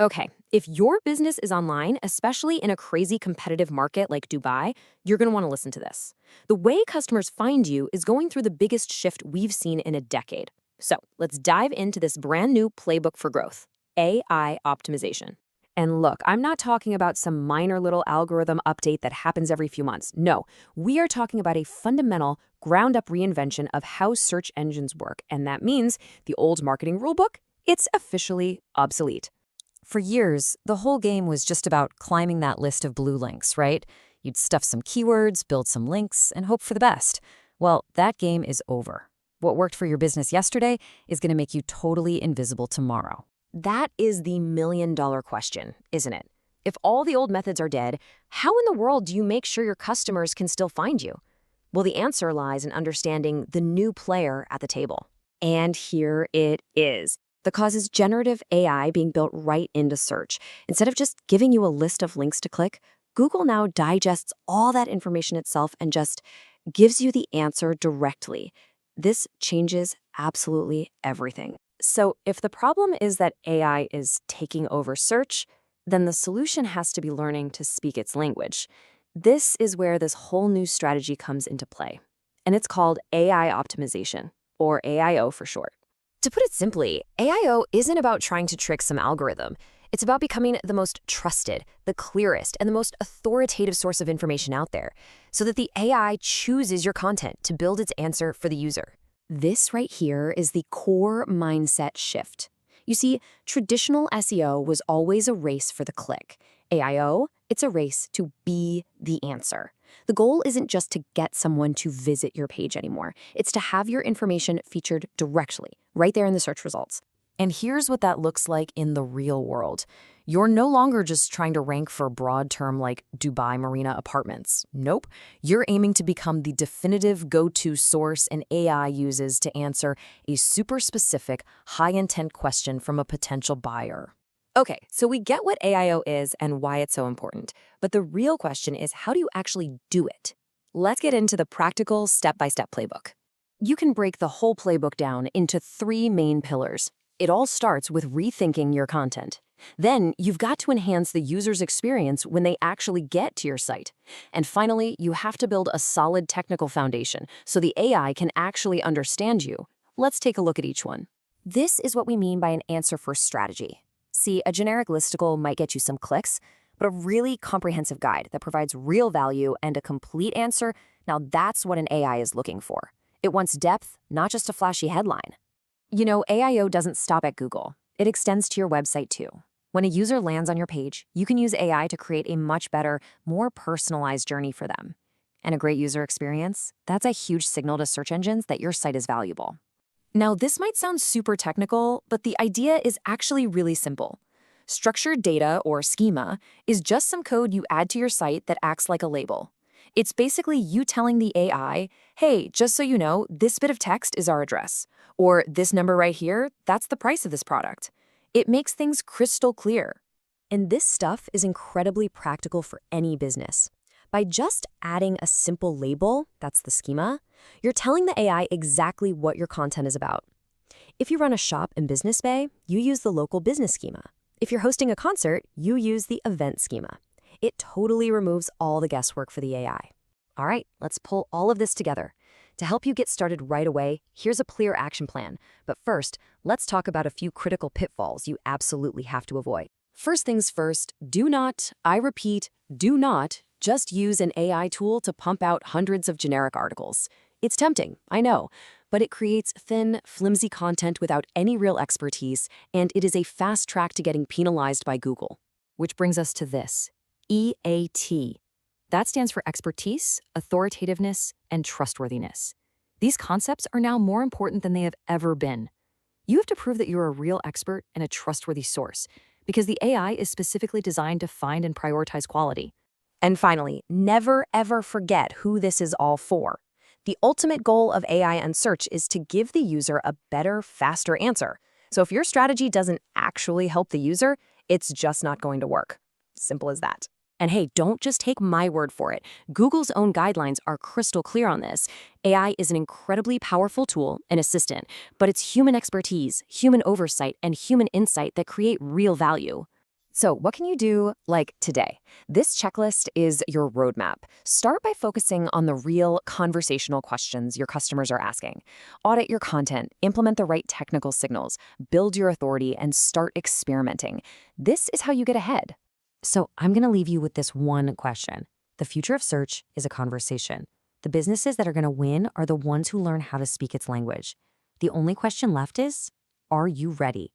Okay, if your business is online, especially in a crazy competitive market like Dubai, you're going to want to listen to this. The way customers find you is going through the biggest shift we've seen in a decade. So let's dive into this brand new playbook for growth: AI optimization. And look, I'm not talking about some minor little algorithm update that happens every few months. No, we are talking about a fundamental, ground up reinvention of how search engines work. And that means the old marketing rulebook, it's officially obsolete. For years, the whole game was just about climbing that list of blue links, right? You'd stuff some keywords, build some links, and hope for the best. Well, that game is over. What worked for your business yesterday is going to make you totally invisible tomorrow. That is the million-dollar question, isn't it? If all the old methods are dead, how in the world do you make sure your customers can still find you? Well, the answer lies in understanding the new player at the table. And here it is. The cause is generative AI being built right into search. Instead of just giving you a list of links to click, Google now digests all that information itself and just gives you the answer directly. This changes absolutely everything. So if the problem is that AI is taking over search, then the solution has to be learning to speak its language. This is where this whole new strategy comes into play. And it's called AI optimization, or AIO for short. To put it simply, AIO isn't about trying to trick some algorithm. It's about becoming the most trusted, the clearest, and the most authoritative source of information out there, so that the AI chooses your content to build its answer for the user. This right here is the core mindset shift. You see, traditional SEO was always a race for the click. AIO, it's a race to be the answer. The goal isn't just to get someone to visit your page anymore. It's to have your information featured directly, right there in the search results. And here's what that looks like in the real world. You're no longer just trying to rank for a broad term like Dubai Marina apartments. Nope. You're aiming to become the definitive go-to source an AI uses to answer a super specific, high-intent question from a potential buyer. Okay, so we get what AIO is and why it's so important. But the real question is, how do you actually do it? Let's get into the practical step-by-step playbook. You can break the whole playbook down into 3 main pillars. It all starts with rethinking your content. Then you've got to enhance the user's experience when they actually get to your site. And finally, you have to build a solid technical foundation so the AI can actually understand you. Let's take a look at each one. This is what we mean by an answer-first strategy. See, a generic listicle might get you some clicks, but a really comprehensive guide that provides real value and a complete answer, now that's what an AI is looking for. It wants depth, not just a flashy headline. You know, AIO doesn't stop at Google. It extends to your website too. When a user lands on your page, you can use AI to create a much better, more personalized journey for them. And a great user experience, that's a huge signal to search engines that your site is valuable. Now, this might sound super technical, but the idea is actually really simple. Structured data, or schema, is just some code you add to your site that acts like a label. It's basically you telling the AI, hey, just so you know, this bit of text is our address. Or this number right here, that's the price of this product. It makes things crystal clear. And this stuff is incredibly practical for any business. By just adding a simple label, that's the schema, you're telling the AI exactly what your content is about. If you run a shop in Business Bay, you use the local business schema. If you're hosting a concert, you use the event schema. It totally removes all the guesswork for the AI. All right, let's pull all of this together. To help you get started right away, here's a clear action plan. But first, let's talk about a few critical pitfalls you absolutely have to avoid. First things first, do not, I repeat, do not just use an AI tool to pump out hundreds of generic articles. It's tempting, I know, but it creates thin, flimsy content without any real expertise, and it is a fast track to getting penalized by Google. Which brings us to this, EAT. That stands for expertise, authoritativeness, and trustworthiness. These concepts are now more important than they have ever been. You have to prove that you're a real expert and a trustworthy source, because the AI is specifically designed to find and prioritize quality. And finally, never ever forget who this is all for. The ultimate goal of AI and search is to give the user a better, faster answer. So if your strategy doesn't actually help the user, it's just not going to work. Simple as that. And hey, don't just take my word for it. Google's own guidelines are crystal clear on this. AI is an incredibly powerful tool, an assistant, but it's human expertise, human oversight, and human insight that create real value. So, what can you do like today? This checklist is your roadmap. Start by focusing on the real conversational questions your customers are asking. Audit your content, implement the right technical signals, build your authority, and start experimenting. This is how you get ahead. So I'm going to leave you with this one question. The future of search is a conversation. The businesses that are going to win are the ones who learn how to speak its language. The only question left is, are you ready?